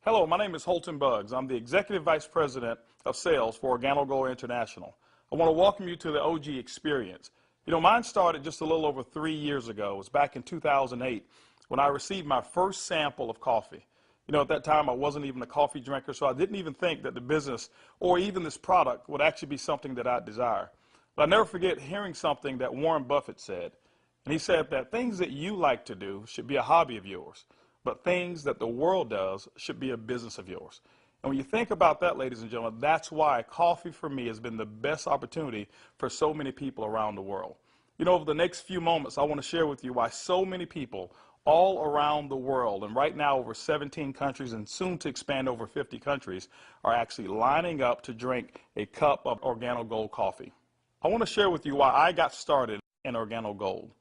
Hello, my name is Holton Buggs. I'm the Executive Vice President of Sales for Organo International. I want to welcome you to the OG experience. Mine started just a little over 3 years ago. It was back in 2008 when I received my first sample of coffee. At that time, I wasn't even a coffee drinker, so I didn't even think that the business or even this product would actually be something that I'd desire. But I never forget hearing something that Warren Buffett said. And he said that things that you like to do should be a hobby of yours, but things that the world does should be a business of yours. And when you think about that, ladies and gentlemen, that's why coffee for me has been the best opportunity for so many people around the world. Over the next few moments, I want to share with you why so many people all around the world, and right now over 17 countries and soon to expand over 50 countries, are actually lining up to drink a cup of Organo Gold coffee. I want to share with you why I got started in Organo Gold.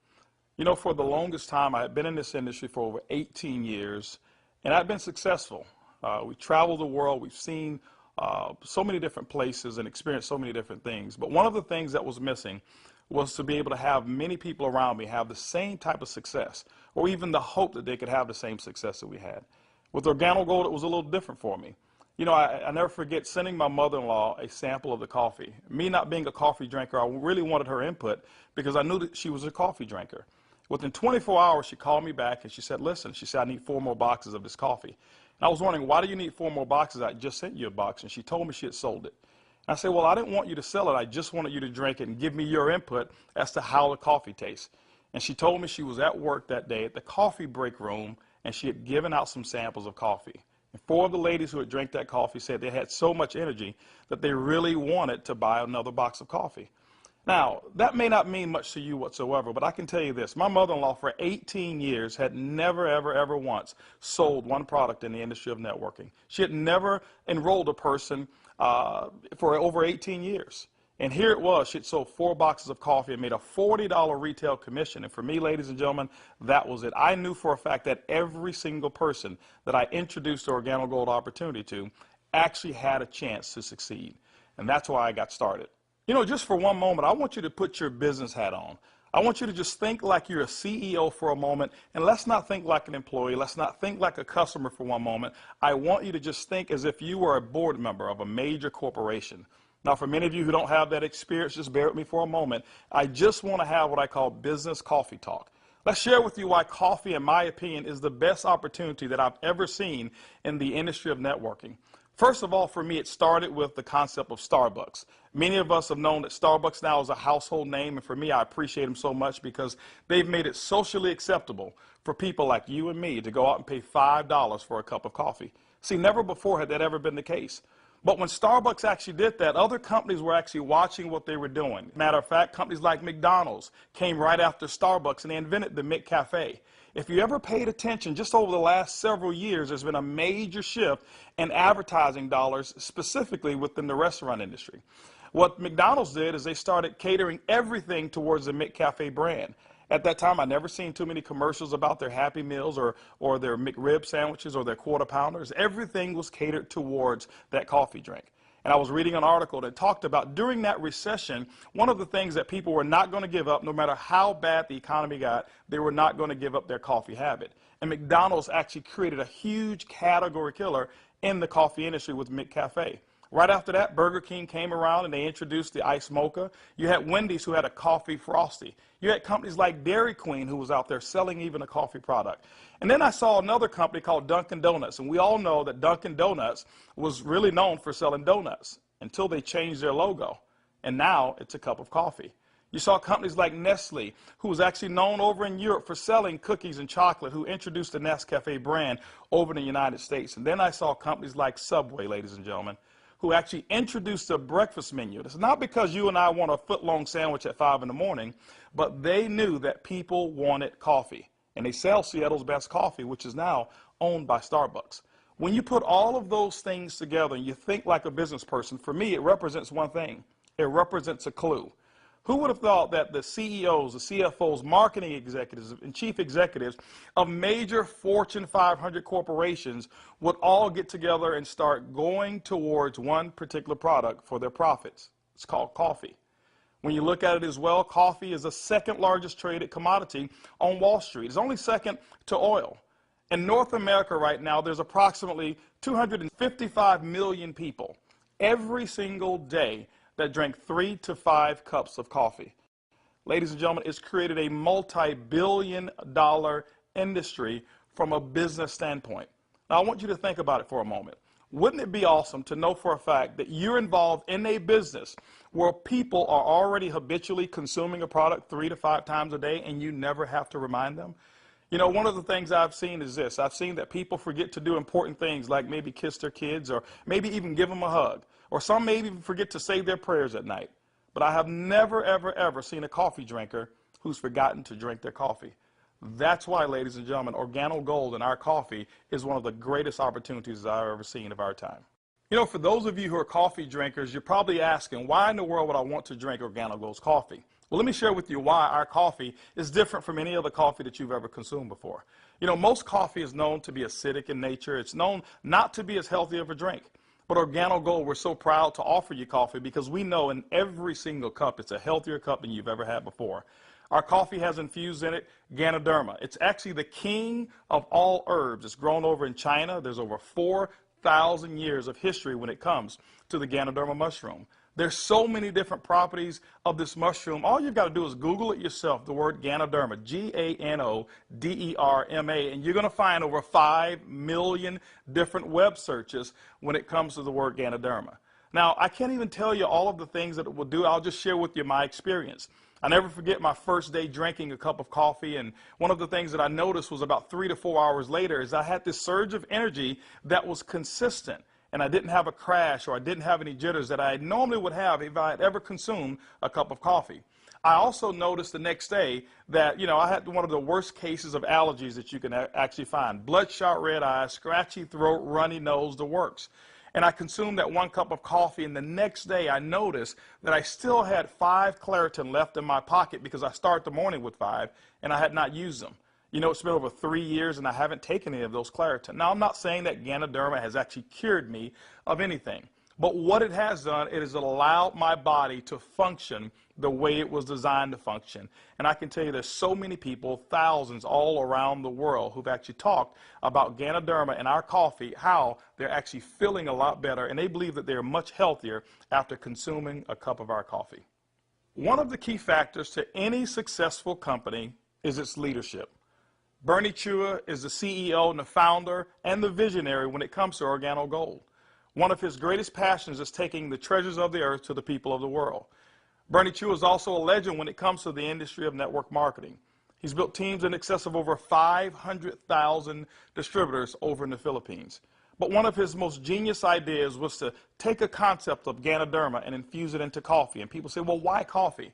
For the longest time, I had been in this industry for over 18 years, and I've been successful. We traveled the world. We've seen so many different places and experienced so many different things. But one of the things that was missing was to be able to have many people around me have the same type of success, or even the hope that they could have the same success that we had. With Organo Gold, it was a little different for me. I never forget sending my mother-in-law a sample of the coffee. Me not being a coffee drinker, I really wanted her input because I knew that she was a coffee drinker. Within 24 hours, she called me back and she said, listen, she said, I need 4 more boxes of this coffee. And I was wondering, why do you need 4 more boxes? I just sent you a box. And she told me she had sold it. And I said, well, I didn't want you to sell it. I just wanted you to drink it and give me your input as to how the coffee tastes. And she told me she was at work that day at the coffee break room, and she had given out some samples of coffee. And 4 of the ladies who had drank that coffee said they had so much energy that they really wanted to buy another box of coffee. Now, that may not mean much to you whatsoever, but I can tell you this. My mother-in-law for 18 years had never, ever once sold one product in the industry of networking. She had never enrolled a person for over 18 years. And here it was. She had sold 4 boxes of coffee and made a $40 retail commission. And for me, ladies and gentlemen, that was it. I knew for a fact that every single person that I introduced the Organo Gold opportunity to actually had a chance to succeed. And that's why I got started. Just for one moment, I want you to put your business hat on. I want you to just think like you're a CEO for a moment, and let's not think like an employee. Let's not think like a customer for one moment. I want you to just think as if you were a board member of a major corporation. Now, for many of you who don't have that experience, just bear with me for a moment. I just want to have what I call business coffee talk. Let's share with you why coffee, in my opinion, is the best opportunity that I've ever seen in the industry of networking. First of all, for me, it started with the concept of Starbucks. Many of us have known that Starbucks now is a household name, and for me, I appreciate them so much because they've made it socially acceptable for people like you and me to go out and pay $5 for a cup of coffee. See, never before had that ever been the case. But when Starbucks actually did that, other companies were actually watching what they were doing. Matter of fact, companies like McDonald's came right after Starbucks, and they invented the McCafe. If you ever paid attention, just over the last several years, there's been a major shift in advertising dollars, specifically within the restaurant industry. What McDonald's did is they started catering everything towards the McCafe brand. At that time, I'd never seen too many commercials about their Happy Meals or their McRib sandwiches or their Quarter Pounders. Everything was catered towards that coffee drink. And I was reading an article that talked about during that recession, one of the things that people were not going to give up, no matter how bad the economy got, they were not going to give up their coffee habit. And McDonald's actually created a huge category killer in the coffee industry with McCafe. Right after that, Burger King came around and they introduced the Iced Mocha. You had Wendy's who had a coffee frosty. You had companies like Dairy Queen who was out there selling even a coffee product. And then I saw another company called Dunkin' Donuts. And we all know that Dunkin' Donuts was really known for selling donuts until they changed their logo. And now it's a cup of coffee. You saw companies like Nestle, who was actually known over in Europe for selling cookies and chocolate, who introduced the Nescafe brand over in the United States. And then I saw companies like Subway, ladies and gentlemen, who actually introduced a breakfast menu. It's not because you and I want a foot-long sandwich at 5 in the morning, but they knew that people wanted coffee. And they sell Seattle's best coffee, which is now owned by Starbucks. When you put all of those things together and you think like a business person, for me, it represents one thing. It represents a clue. Who would have thought that the CEOs, the CFOs, marketing executives, and chief executives of major Fortune 500 corporations would all get together and start going towards one particular product for their profits? It's called coffee. When you look at it as well, coffee is the second largest traded commodity on Wall Street. It's only second to oil. In North America right now, there's approximately 255 million people every single day that drink 3 to 5 cups of coffee. Ladies and gentlemen, it's created a multi-billion-dollar industry from a business standpoint. Now, I want you to think about it for a moment. Wouldn't it be awesome to know for a fact that you're involved in a business where people are already habitually consuming a product 3 to 5 times a day and you never have to remind them? You know, one of the things I've seen is this. I've seen that people forget to do important things like maybe kiss their kids or maybe even give them a hug. Or some maybe even forget to say their prayers at night. But I have never, ever, ever seen a coffee drinker who's forgotten to drink their coffee. That's why, ladies and gentlemen, Organo Gold in our coffee is one of the greatest opportunities I've ever seen of our time. You know, for those of you who are coffee drinkers, you're probably asking, why in the world would I want to drink Organo Gold's coffee? Well, let me share with you why our coffee is different from any other coffee that you've ever consumed before. You know, most coffee is known to be acidic in nature. It's known not to be as healthy of a drink. But Organo Gold, we're so proud to offer you coffee because we know in every single cup it's a healthier cup than you've ever had before. Our coffee has infused in it Ganoderma. It's actually the king of all herbs. It's grown over in China. There's over 4,000 years of history when it comes to the Ganoderma mushroom. There's so many different properties of this mushroom. All you've got to do is Google it yourself, the word Ganoderma, Ganoderma, and you're going to find over 5 million different web searches when it comes to the word Ganoderma. Now, I can't even tell you all of the things that it will do. I'll just share with you my experience. I never forget my first day drinking a cup of coffee, and one of the things that I noticed was about 3 to 4 hours later is I had this surge of energy that was consistent. And I didn't have a crash or I didn't have any jitters that I normally would have if I had ever consumed a cup of coffee. I also noticed the next day that, you know, I had one of the worst cases of allergies that you can actually find. Bloodshot red eyes, scratchy throat, runny nose, the works. And I consumed that 1 cup of coffee, and the next day I noticed that I still had 5 Claritin left in my pocket because I start the morning with 5 and I had not used them. You know, it's been over 3 years and I haven't taken any of those Claritin. Now, I'm not saying that Ganoderma has actually cured me of anything. But what it has done, it has allowed my body to function the way it was designed to function. And I can tell you there's so many people, thousands all around the world, who've actually talked about Ganoderma and our coffee, how they're actually feeling a lot better. And they believe that they're much healthier after consuming a cup of our coffee. One of the key factors to any successful company is its leadership. Bernie Chua is the CEO and the founder and the visionary when it comes to Organo Gold. One of his greatest passions is taking the treasures of the earth to the people of the world. Bernie Chua is also a legend when it comes to the industry of network marketing. He's built teams in excess of over 500,000 distributors over in the Philippines. But one of his most genius ideas was to take a concept of Ganoderma and infuse it into coffee. And people say, well, why coffee?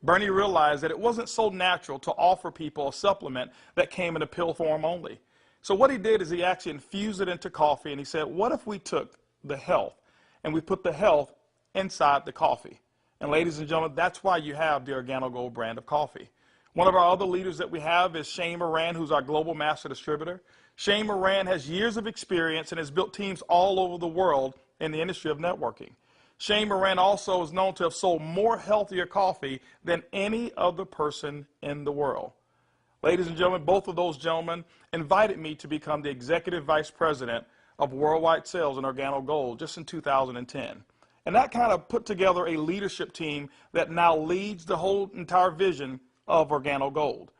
Bernie realized that it wasn't so natural to offer people a supplement that came in a pill form only. So what he did is he actually infused it into coffee, and he said, what if we took the health and we put the health inside the coffee? And ladies and gentlemen, that's why you have the Organo Gold brand of coffee. One of our other leaders that we have is Shane Moran, who's our global master distributor. Shane Moran has years of experience and has built teams all over the world in the industry of networking. Shane Moran also is known to have sold more healthier coffee than any other person in the world. Ladies and gentlemen, both of those gentlemen invited me to become the Executive Vice President of Worldwide Sales in Organo Gold just in 2010. And that kind of put together a leadership team that now leads the whole entire vision of Organo Gold.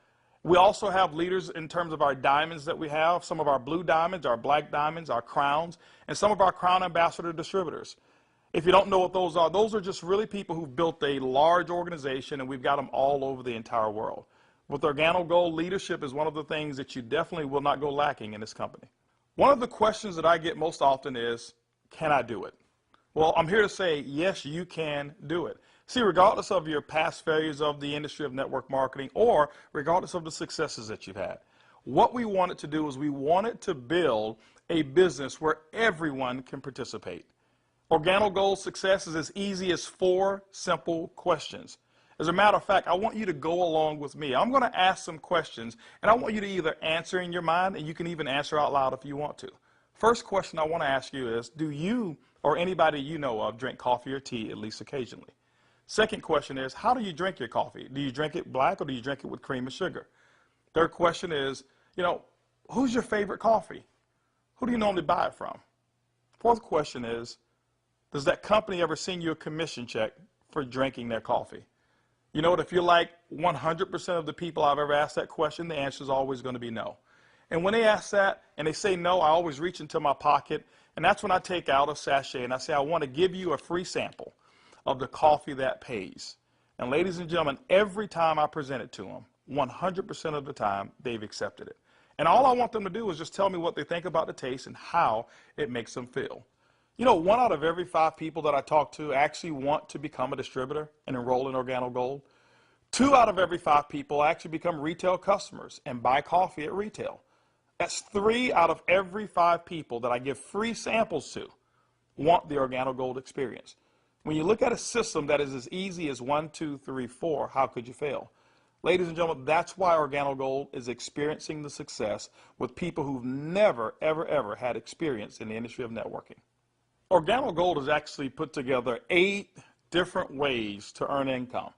We also have leaders in terms of our diamonds that we have, some of our blue diamonds, our black diamonds, our crowns, and some of our crown ambassador distributors. If you don't know what those are just really people who've built a large organization, and we've got them all over the entire world. With Organo Gold, leadership is one of the things that you definitely will not go lacking in this company. One of the questions that I get most often is, can I do it? Well, I'm here to say, yes, you can do it. See, regardless of your past failures of the industry of network marketing or regardless of the successes that you've had, what we wanted to do is we wanted to build a business where everyone can participate. Organo Gold's success is as easy as 4 simple questions. As a matter of fact, I want you to go along with me. I'm going to ask some questions, and I want you to either answer in your mind, and you can even answer out loud if you want to. First question I want to ask you is, do you or anybody you know of drink coffee or tea at least occasionally? Second question is, how do you drink your coffee? Do you drink it black or do you drink it with cream and sugar? Third question is, Who's your favorite coffee? Who do you normally buy it from? Fourth question is, does that company ever send you a commission check for drinking their coffee? You know what, if you're like 100% of the people I've ever asked that question, the answer is always going to be no. And when they ask that and they say no, I always reach into my pocket, and that's when I take out a sachet and I say, I want to give you a free sample of the coffee that pays. And ladies and gentlemen, every time I present it to them, 100% of the time, they've accepted it. And all I want them to do is just tell me what they think about the taste and how it makes them feel. You know, 1 out of every 5 people that I talk to actually want to become a distributor and enroll in Organo Gold. 2 out of every 5 people actually become retail customers and buy coffee at retail. That's 3 out of every 5 people that I give free samples to want the Organo Gold experience. When you look at a system that is as easy as 1, 2, 3, 4, how could you fail? Ladies and gentlemen, that's why Organo Gold is experiencing the success with people who've never, ever, ever had experience in the industry of networking. Organo Gold has actually put together 8 different ways to earn income.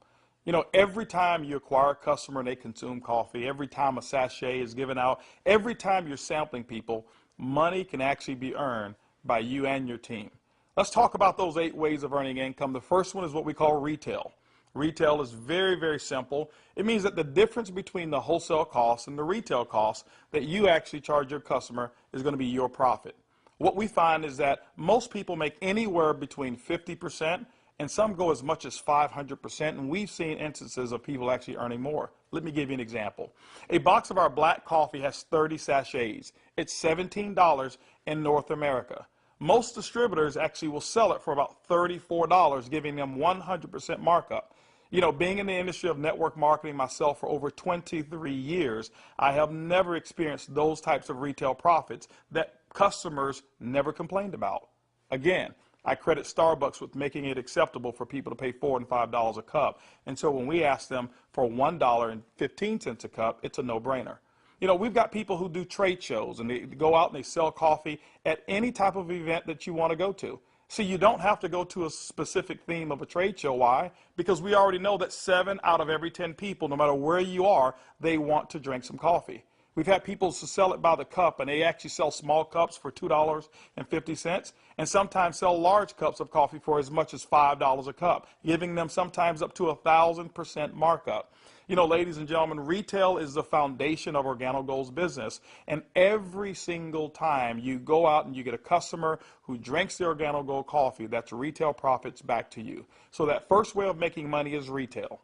You know, every time you acquire a customer and they consume coffee, every time a sachet is given out, every time you're sampling people, money can actually be earned by you and your team. Let's talk about those 8 ways of earning income. The first one is what we call retail. Retail is very, very simple. It means that the difference between the wholesale cost and the retail cost that you actually charge your customer is going to be your profit. What we find is that most people make anywhere between 50% and some go as much as 500%, and we've seen instances of people actually earning more. Let me give you an example. A box of our black coffee has 30 sachets. It's $17 in North America. Most distributors actually will sell it for about $34, giving them 100% markup. You know, being in the industry of network marketing myself for over 23 years, I have never experienced those types of retail profits that customers never complained about. Again, I credit Starbucks with making it acceptable for people to pay $4 and $5 a cup. And so when we ask them for $1.15 a cup, it's a no-brainer. You know, we've got people who do trade shows and they go out and they sell coffee at any type of event that you want to go to. So you don't have to go to a specific theme of a trade show. Why? Because we already know that 7 out of every 10 people, no matter where you are, they want to drink some coffee. We've had people to sell it by the cup, and they actually sell small cups for $2.50, and sometimes sell large cups of coffee for as much as $5 a cup, giving them sometimes up to 1,000% markup. You know, ladies and gentlemen, retail is the foundation of Organo Gold's business, and every single time you go out and you get a customer who drinks the Organo Gold coffee, that's retail profits back to you. So that first way of making money is retail.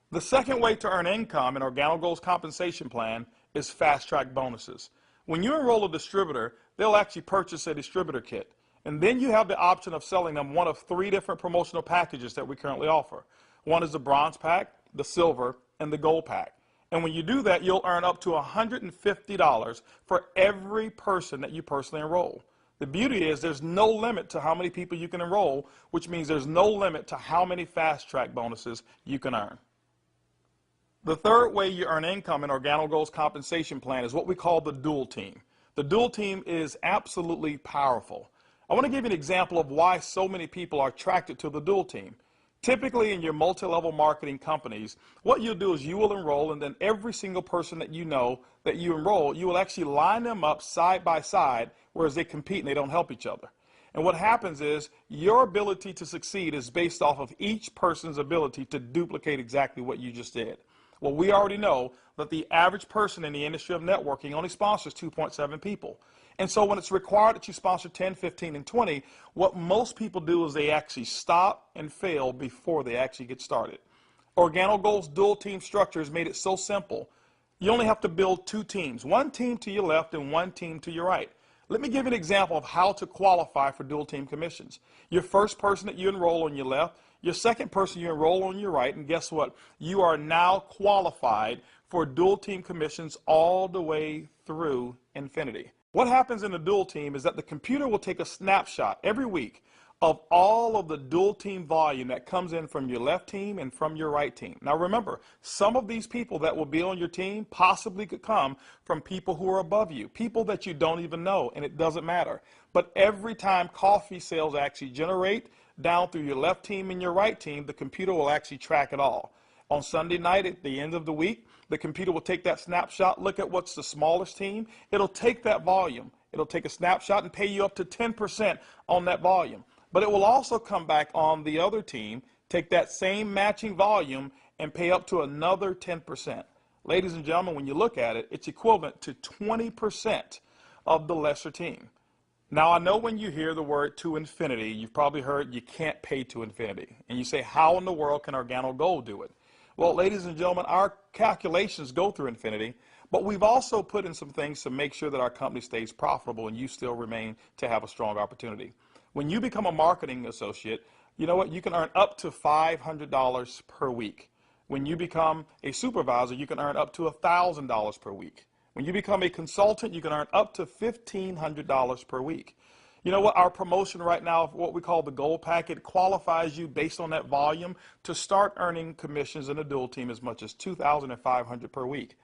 The second way to earn income in Organo Gold's compensation plan is fast-track bonuses. When you enroll a distributor, they'll actually purchase a distributor kit. And then you have the option of selling them one of 3 different promotional packages that we currently offer. One is the bronze pack, the silver, and the gold pack. And when you do that, you'll earn up to $150 for every person that you personally enroll. The beauty is there's no limit to how many people you can enroll, which means there's no limit to how many fast-track bonuses you can earn. The third way you earn income in Organo Gold's compensation plan is what we call the dual team. The dual team is absolutely powerful. I want to give you an example of why so many people are attracted to the dual team. Typically in your multi-level marketing companies, what you'll do is you will enroll, and then every single person that you know that you enroll, you will actually line them up side by side, whereas they compete and they don't help each other. And what happens is your ability to succeed is based off of each person's ability to duplicate exactly what you just did. Well, we already know that the average person in the industry of networking only sponsors 2.7 people. And so when it's required that you sponsor 10, 15, and 20, what most people do is they actually stop and fail before they actually get started. Organo Gold's dual team structure has made it so simple. You only have to build 2 teams, 1 team to your left and 1 team to your right. Let me give you an example of how to qualify for dual team commissions. Your first person that you enroll on your left, your second person you enroll on your right, and guess what? You are now qualified for dual team commissions all the way through infinity. What happens in a dual team is that the computer will take a snapshot every week of all of the dual team volume that comes in from your left team and from your right team. Now remember, some of these people that will be on your team possibly could come from people who are above you, people that you don't even know, and it doesn't matter. But every time coffee sales actually generate down through your left team and your right team, the computer will actually track it all. On Sunday night at the end of the week, The computer will take that snapshot, look at what's the smallest team. It'll take that volume. It'll take a snapshot and pay you up to 10% on that volume. But it will also come back on the other team, take that same matching volume and pay up to another 10%. Ladies and gentlemen, when you look at it, it's equivalent to 20% of the lesser team. Now, I know when you hear the word to infinity, you've probably heard you can't pay to infinity. And you say, how in the world can Organo Gold do it? Well, ladies and gentlemen, our calculations go through infinity, but we've also put in some things to make sure that our company stays profitable and you still remain to have a strong opportunity. When you become a marketing associate, you know what? You can earn up to $500 per week. When you become a supervisor, you can earn up to $1,000 per week. When you become a consultant, you can earn up to $1,500 per week. You know what? Our promotion right now, what we call the gold packet, qualifies you based on that volume to start earning commissions in a dual team as much as $2,500 per week.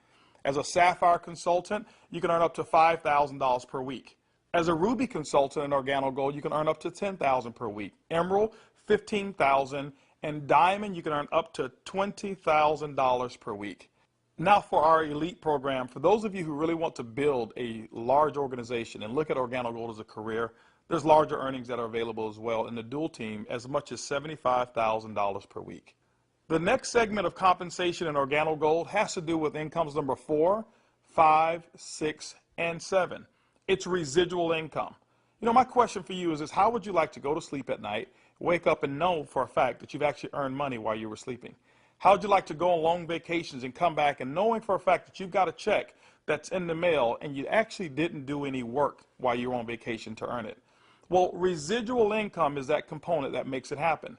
As a sapphire consultant, you can earn up to $5,000 per week. As a ruby consultant in Organo Gold, you can earn up to $10,000 per week. Emerald, $15,000, and diamond, you can earn up to $20,000 per week. Now for our elite program, for those of you who really want to build a large organization and look at Organo Gold as a career, there's larger earnings that are available as well in the dual team, as much as $75,000 per week. The next segment of compensation in Organo Gold has to do with incomes number 4, 5, 6, and 7. It's residual income. You know, my question for you is how would you like to go to sleep at night, wake up and know for a fact that you've actually earned money while you were sleeping? How would you like to go on long vacations and come back and knowing for a fact that you've got a check that's in the mail and you actually didn't do any work while you were on vacation to earn it? Well, residual income is that component that makes it happen.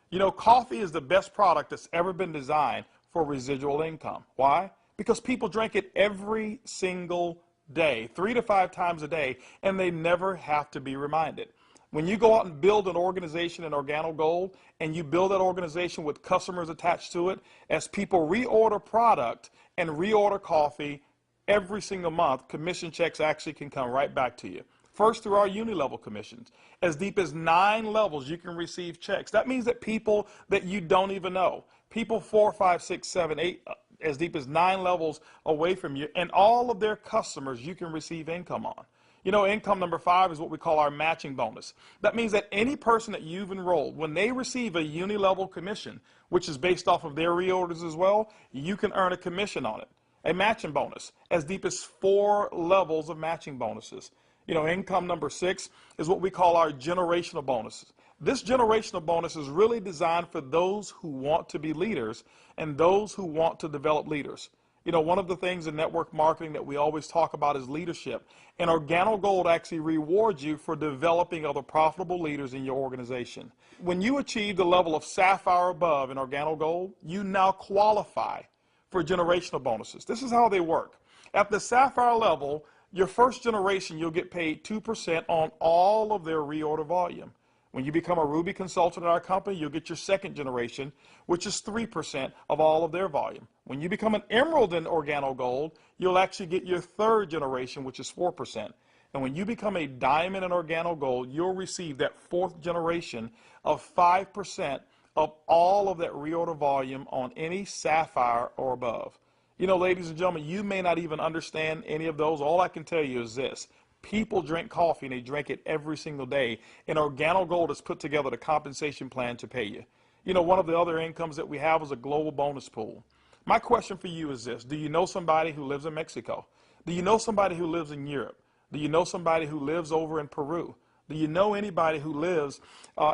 You know, coffee is the best product that's ever been designed for residual income. Why? Because people drink it every single day, 3 to 5 times a day, and they never have to be reminded. When you go out and build an organization in Organo Gold, and you build that organization with customers attached to it, as people reorder product and reorder coffee every single month, commission checks actually can come right back to you. First, through our uni-level commissions. As deep as 9 levels, you can receive checks. That means that people that you don't even know, people 4, 5, 6, 7, 8, as deep as 9 levels away from you, and all of their customers you can receive income on. You know, income number 5 is what we call our matching bonus. That means that any person that you've enrolled, when they receive a uni-level commission, which is based off of their reorders as well, you can earn a commission on it. A matching bonus, as deep as 4 levels of matching bonuses. You know, income number 6 is what we call our generational bonuses. This generational bonus is really designed for those who want to be leaders and those who want to develop leaders. You know, one of the things in network marketing that we always talk about is leadership. And Organo Gold actually rewards you for developing other profitable leaders in your organization. When you achieve the level of sapphire above in Organo Gold, you now qualify for generational bonuses. This is how they work. At the sapphire level, your first generation, you'll get paid 2% on all of their reorder volume. When you become a Ruby consultant in our company, you'll get your second generation, which is 3% of all of their volume. When you become an Emerald in Organo Gold, you'll actually get your third generation, which is 4%. And when you become a Diamond in Organo Gold, you'll receive that fourth generation of 5% of all of that reorder volume on any Sapphire or above. You know, ladies and gentlemen, you may not even understand any of those. All I can tell you is this. People drink coffee, and they drink it every single day. And Organo Gold has put together the compensation plan to pay you. You know, one of the other incomes that we have is a global bonus pool. My question for you is this. Do you know somebody who lives in Mexico? Do you know somebody who lives in Europe? Do you know somebody who lives over in Peru? Do you know anybody who lives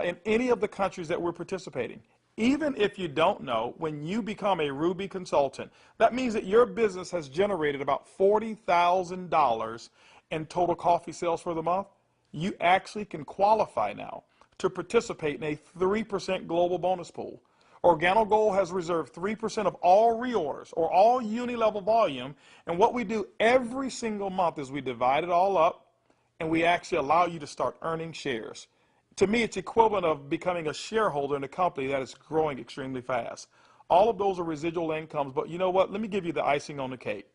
in any of the countries that we're participating? Even if you don't know, when you become a Ruby consultant, that means that your business has generated about $40,000 in total coffee sales for the month. You actually can qualify now to participate in a 3% global bonus pool. Organo Gold has reserved 3% of all reorders or all uni-level volume, and what we do every single month is we divide it all up and we actually allow you to start earning shares. To me, it's equivalent of becoming a shareholder in a company that is growing extremely fast. All of those are residual incomes, but you know what? Let me give you the icing on the cake.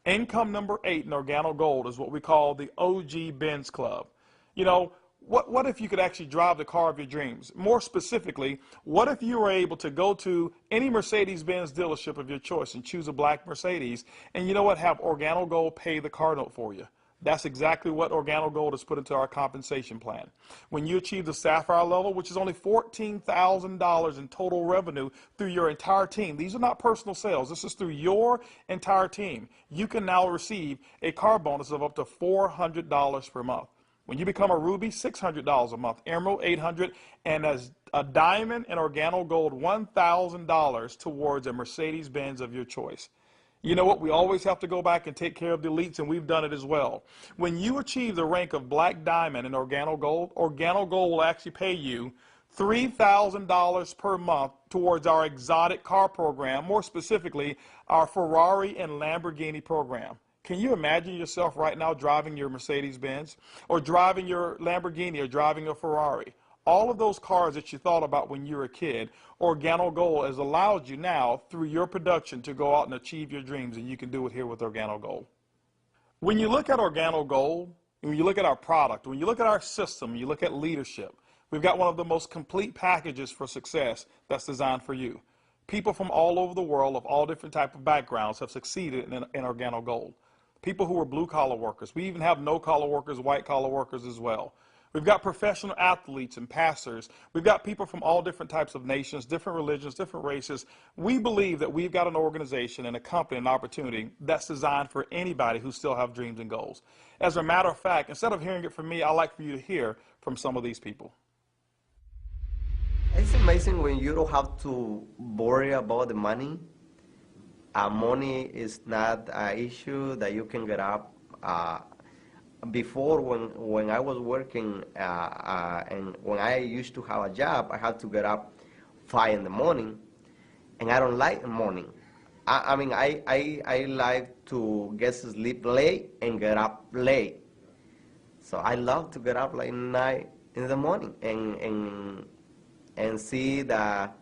Income number 8 in Organo Gold is what we call the OG Benz Club. You know, What if you could actually drive the car of your dreams? More specifically, what if you were able to go to any Mercedes-Benz dealership of your choice and choose a black Mercedes, and you know what, have Organo Gold pay the car note for you? That's exactly what Organo Gold has put into our compensation plan. When you achieve the Sapphire level, which is only $14,000 in total revenue through your entire team, these are not personal sales, this is through your entire team, you can now receive a car bonus of up to $400 per month. When you become a Ruby, $600 a month, Emerald, $800, and as a Diamond and Organo Gold, $1,000 towards a Mercedes-Benz of your choice. You know what? We always have to go back and take care of the elites, and we've done it as well. When you achieve the rank of Black Diamond and Organo Gold will actually pay you $3,000 per month towards our exotic car program, more specifically, our Ferrari and Lamborghini program. Can you imagine yourself right now driving your Mercedes-Benz or driving your Lamborghini or driving a Ferrari? All of those cars that you thought about when you were a kid, Organo Gold has allowed you now through your production to go out and achieve your dreams, and you can do it here with Organo Gold. When you look at Organo Gold, when you look at our product, when you look at our system, you look at leadership, we've got one of the most complete packages for success that's designed for you. People from all over the world of all different types of backgrounds have succeeded in Organo Gold. People who are blue-collar workers. We even have no-collar workers, white-collar workers as well. We've got professional athletes and pastors. We've got people from all different types of nations, different religions, different races. We believe that we've got an organization and a company, an opportunity that's designed for anybody who still have dreams and goals. As a matter of fact, instead of hearing it from me, I'd like for you to hear from some of these people. It's amazing when you don't have to worry about the money. Money is not an issue that you can get up. Before, when I was working and when I used to have a job, I had to get up 5 in the morning, and I don't like the morning. I mean, I like to get to sleep late and get up late. So I love to get up like 9 in the morning and see that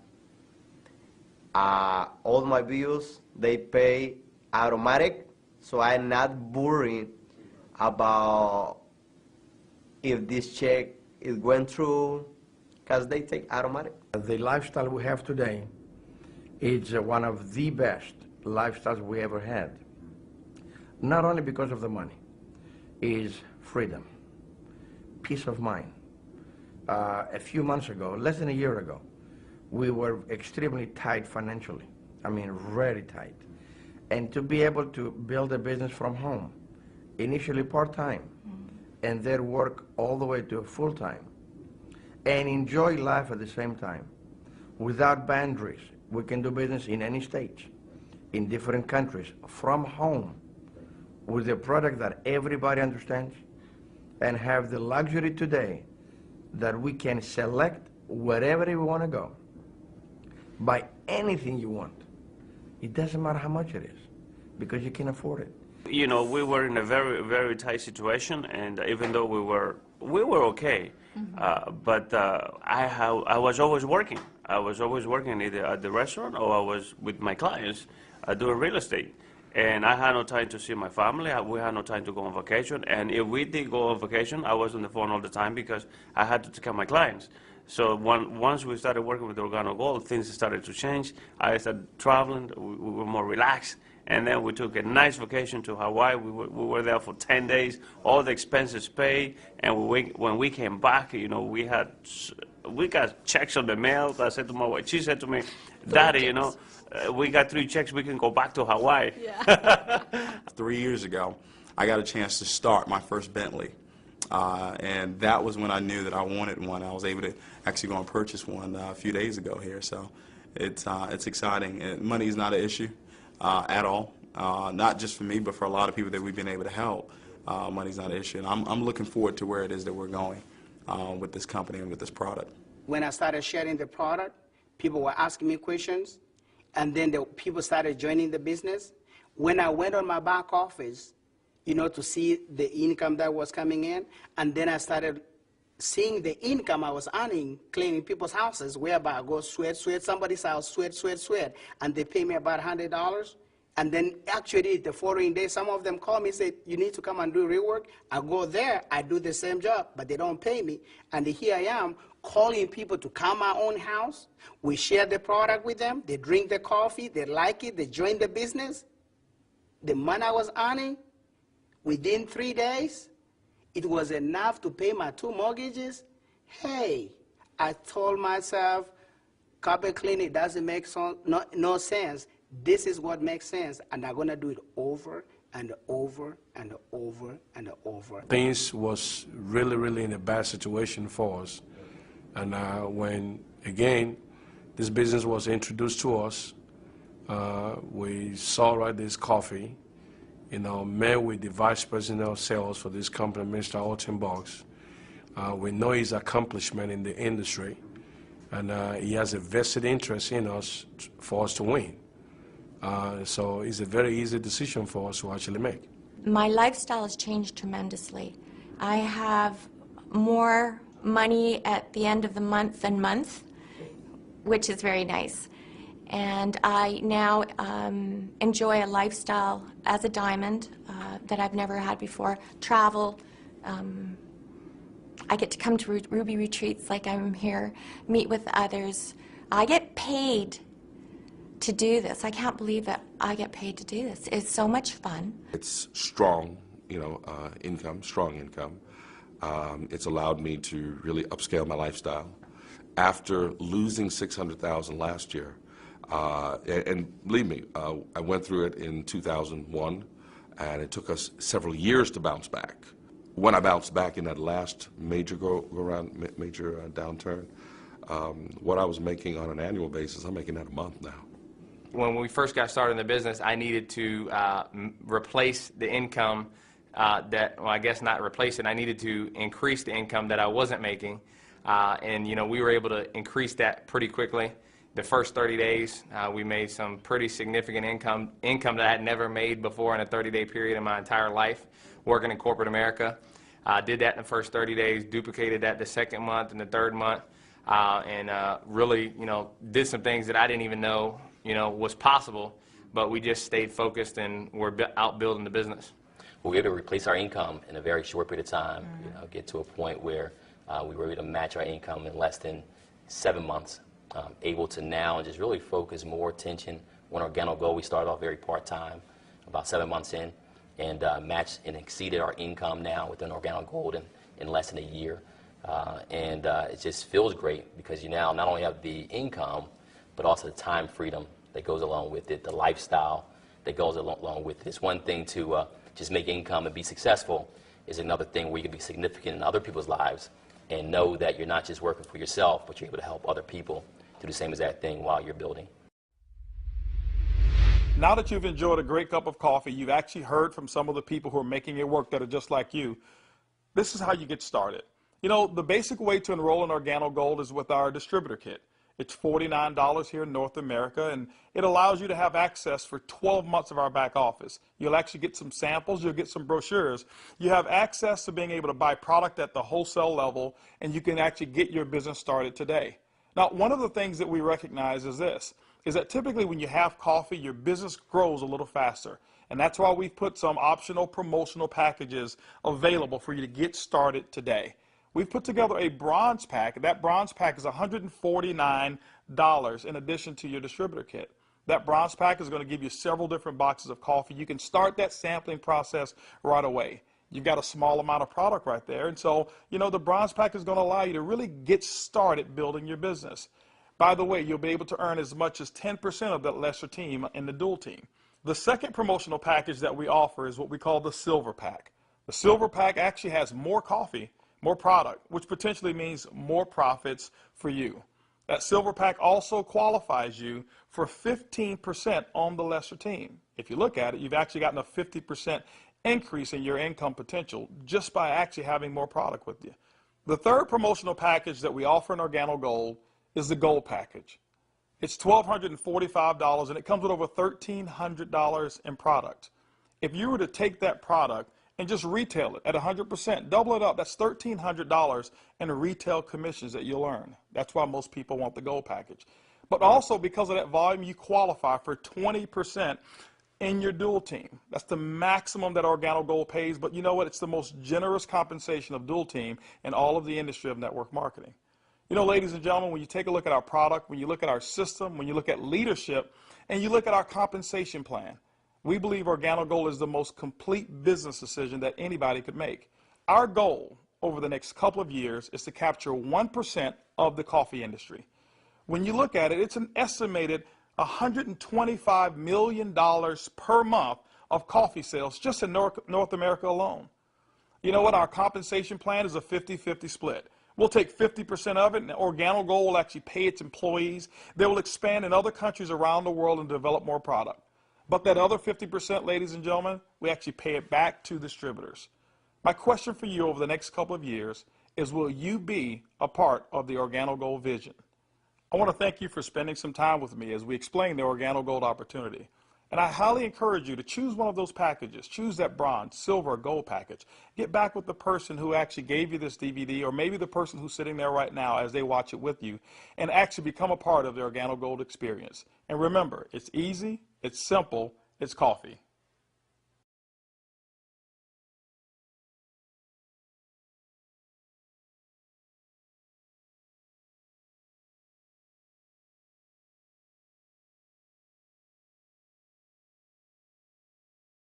all my bills, they pay automatic, so I'm not worried about if this check is going through, because they take automatic. The lifestyle we have today is one of the best lifestyles we ever had. Not only because of the money, is freedom, peace of mind. A few months ago, less than a year ago, we were extremely tight financially. I mean, very tight. And to be able to build a business from home, initially part-time, and then work all the way to full-time, and enjoy life at the same time, without boundaries. We can do business in any state, in different countries, from home, with a product that everybody understands, and have the luxury today that we can select wherever we want to go, buy anything you want. It doesn't matter how much it is, because you can afford it. You know, we were in a very, very tight situation, and even though we were okay, but I was always working. I was always working either at the restaurant or I was with my clients doing real estate. And I had no time to see my family. We had no time to go on vacation. And if we did go on vacation, I was on the phone all the time because I had to take care of my clients. So once we started working with Organo Gold, things started to change. I started traveling. We were more relaxed. And then we took a nice vacation to Hawaii. We were there for 10 days, all the expenses paid. And when we came back, you know, we got checks on the mail. I said to my wife, she said to me, Daddy, you know, we got 3 checks, we can go back to Hawaii. Yeah. 3 years ago, I got a chance to start my first Bentley. And that was when I knew that I wanted one. I was able to actually go and purchase one a few days ago here. So it's exciting. Money is not an issue at all, not just for me, but for a lot of people that we've been able to help. Money's not an issue. And I'm looking forward to where it is that we're going with this company and with this product. When I started sharing the product, people were asking me questions. And then the people started joining the business. When I went on my back office, you know, to see the income that was coming in, and then I started seeing the income I was earning cleaning people's houses, whereby I go sweat somebody's house, sweat, and they pay me about $100. And then actually the following day, some of them call me and say, you need to come and do rework. I go there, I do the same job, but they don't pay me. And here I am calling people to come our own house. We share the product with them. They drink the coffee. They like it. They join the business. The money I was earning, within 3 days, it was enough to pay my 2 mortgages. Hey, I told myself, carpet cleaning doesn't make no sense. This is what makes sense, and I'm going to do it over and over and over and over. Things was really in a bad situation for us. And when, again, this business was introduced to us, we saw this coffee, met with the vice president of sales for this company, Mr. Alton Boggs. We know his accomplishment in the industry, and he has a vested interest in us for us to win. So it's a very easy decision for us to actually make. My lifestyle has changed tremendously. I have more money at the end of the month, which is very nice. And I now enjoy a lifestyle as a diamond that I've never had before. Travel. I get to come to Ruby retreats like I'm here, meet with others. I get paid to do this. I can't believe that I get paid to do this. It's so much fun. It's strong, income, strong income. It's allowed me to really upscale my lifestyle. After losing $600,000 last year, and believe me, I went through it in 2001, and it took us several years to bounce back. When I bounced back in that last major downturn, what I was making on an annual basis, I'm making that a month now. When we first got started in the business, I needed to replace the income well, I guess not replace it. I needed to increase the income that I wasn't making. And, we were able to increase that pretty quickly. The first 30 days, we made some pretty significant income that I had never made before in a 30-day period in my entire life working in corporate America. Did that in the first 30 days, duplicated that the second month and the third month, and really, did some things that I didn't even know, was possible, but we just stayed focused and we're out building the business. We were able to replace our income in a very short period of time, get to a point where we were able to match our income in less than 7 months, able to now just really focus more attention on Organo Gold. We started off very part-time, about 7 months in, and matched and exceeded our income now within Organo Gold in less than a year. And it just feels great because you now not only have the income, but also the time freedom that goes along with it, the lifestyle that goes along with it. It's one thing to just make income and be successful. Is another thing where you can be significant in other people's lives and know that you're not just working for yourself, but you're able to help other people do the same exact thing while you're building. Now that you've enjoyed a great cup of coffee, you've actually heard from some of the people who are making it work that are just like you. This is how you get started. The basic way to enroll in Organo Gold is with our distributor kit. It's $49 here in North America, and it allows you to have access for 12 months of our back office. You'll actually get some samples, you'll get some brochures. You have access to being able to buy product at the wholesale level, and you can actually get your business started today. Now, one of the things that we recognize is this, is that typically when you have coffee, your business grows a little faster. And that's why we've put some optional promotional packages available for you to get started today. We've put together a bronze pack. That bronze pack is $149 in addition to your distributor kit. That bronze pack is going to give you several different boxes of coffee. You can start that sampling process right away. You've got a small amount of product right there. And so, the bronze pack is going to allow you to really get started building your business. By the way, you'll be able to earn as much as 10% of that lesser team in the dual team. The second promotional package that we offer is what we call the silver pack. The silver pack actually has more coffee, more product, which potentially means more profits for you. That silver pack also qualifies you for 15% on the lesser team. If you look at it, you've actually gotten a 50% increase in your income potential just by actually having more product with you. The third promotional package that we offer in Organo Gold is the Gold package. It's $1,245 and it comes with over $1,300 in product. If you were to take that product and just retail it at 100%, double it up, that's $1,300 in retail commissions that you'll earn. That's why most people want the Gold package. But also because of that volume, you qualify for 20% in your dual team. That's the maximum that Organo Gold pays, but you know what? It's the most generous compensation of dual team in all of the industry of network marketing. You know, ladies and gentlemen, when you take a look at our product, when you look at our system, when you look at leadership, and you look at our compensation plan, we believe Organo Gold is the most complete business decision that anybody could make. Our goal over the next couple of years is to capture 1% of the coffee industry. When you look at it, it's an estimated $125 million per month of coffee sales just in North America alone. You know what? Our compensation plan is a 50-50 split. We'll take 50% of it, and Organo Gold will actually pay its employees. They will expand in other countries around the world and develop more product. But that other 50%, ladies and gentlemen, we actually pay it back to distributors. My question for you over the next couple of years is, will you be a part of the Organo Gold vision? I want to thank you for spending some time with me as we explain the Organo Gold opportunity. And I highly encourage you to choose one of those packages. Choose that bronze, silver, or gold package. Get back with the person who actually gave you this DVD, or maybe the person who's sitting there right now as they watch it with you, and actually become a part of the Organo Gold experience. And remember, it's easy, it's simple, it's coffee.